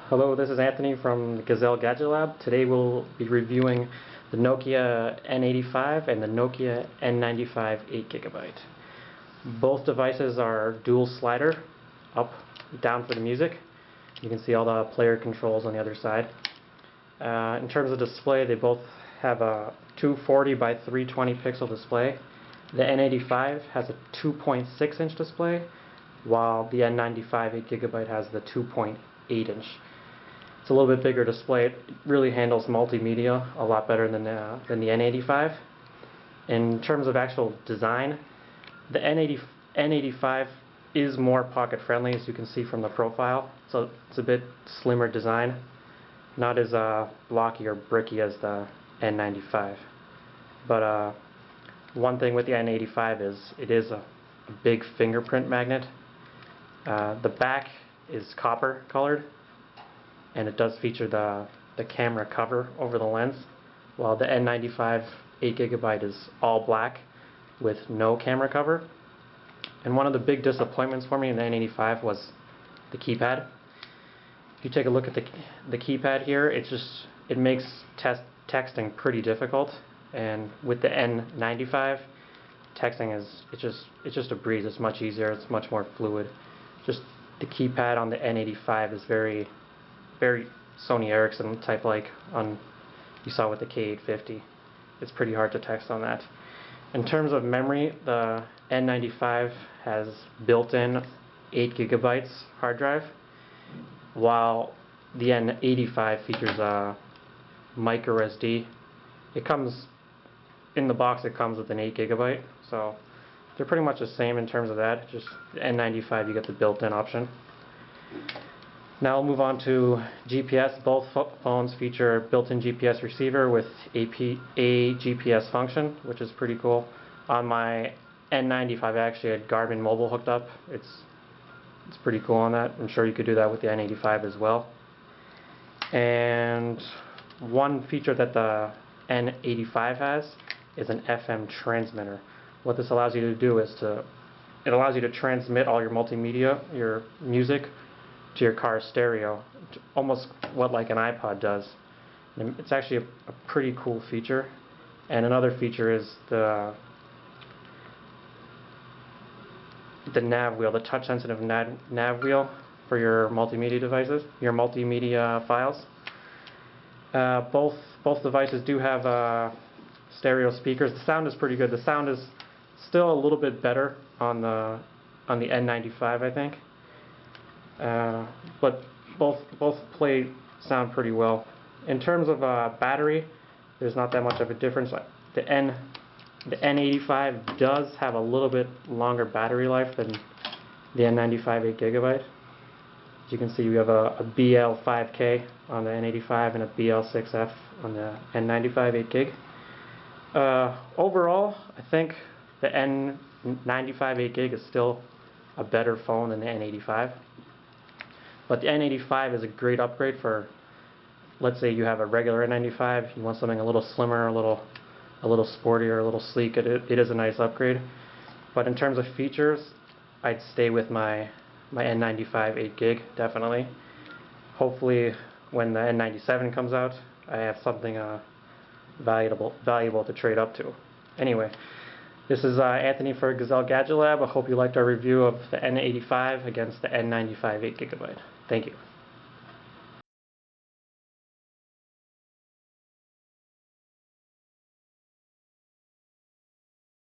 Hello, this is Anthony from Gazelle GadgetLab. Today we'll be reviewing the Nokia N85 and the Nokia N95 8GB. Both devices are dual slider, up, down for the music. You can see all the player controls on the other side. In terms of display, they both have a 240 by 320 pixel display. The N85 has a 2.6 inch display, while the N95 8GB has the 2.8 inch. It's a little bit bigger display. It really handles multimedia a lot better than the N85. In terms of actual design, the N85 is more pocket friendly, as you can see from the profile. So it's a bit slimmer design, not as blocky or bricky as the N95. But one thing with the N85 is it is a big fingerprint magnet. The back is copper colored, and it does feature the camera cover over the lens, while the N95 8GB is all black with no camera cover. And one of the big disappointments for me in the N85 was the keypad. If you take a look at the keypad here, it makes texting pretty difficult, and with the N95, texting it's just a breeze. It's much easier. It's much more fluid. Just the keypad on the N85 is very Sony Ericsson type, like you saw with the K850. It's pretty hard to text on that. In terms of memory, the N95 has built-in 8GB hard drive, while the N85 features a micro SD. It comes in the box. It comes with an 8GB, so they're pretty much the same in terms of that. Just the N95, you get the built-in option. Now we'll move on to GPS. Both phones feature built-in GPS receiver with a GPS function, which is pretty cool. On my N95, I actually had Garmin Mobile hooked up. It's pretty cool on that. I'm sure you could do that with the N85 as well. And one feature that the N85 has is an FM transmitter. What this allows you to do is it allows you to transmit all your multimedia, your music, to your car stereo, almost what like an iPod does. And it's actually a pretty cool feature. And another feature is the nav wheel, the touch-sensitive nav wheel for your multimedia devices, your multimedia files. Both devices do have stereo speakers. The sound is pretty good. The sound is still a little bit better on the N95, I think. But both sound pretty well. In terms of battery, there's not that much of a difference. The N85 does have a little bit longer battery life than the N95 8GB. As you can see, we have a BL5K on the N85 and a BL6F on the N95 8GB. Overall, I think the N95 8GB is still a better phone than the N85. But the N85 is a great upgrade for, let's say you have a regular N95, you want something a little slimmer, a little sportier, a little sleek. It is a nice upgrade. But in terms of features, I'd stay with my N95 8GB, definitely. Hopefully when the N97 comes out, I have something valuable to trade up to. Anyway, this is Anthony for Gazelle GadgetLab. I hope you liked our review of the N85 against the N95 8GB. Thank you.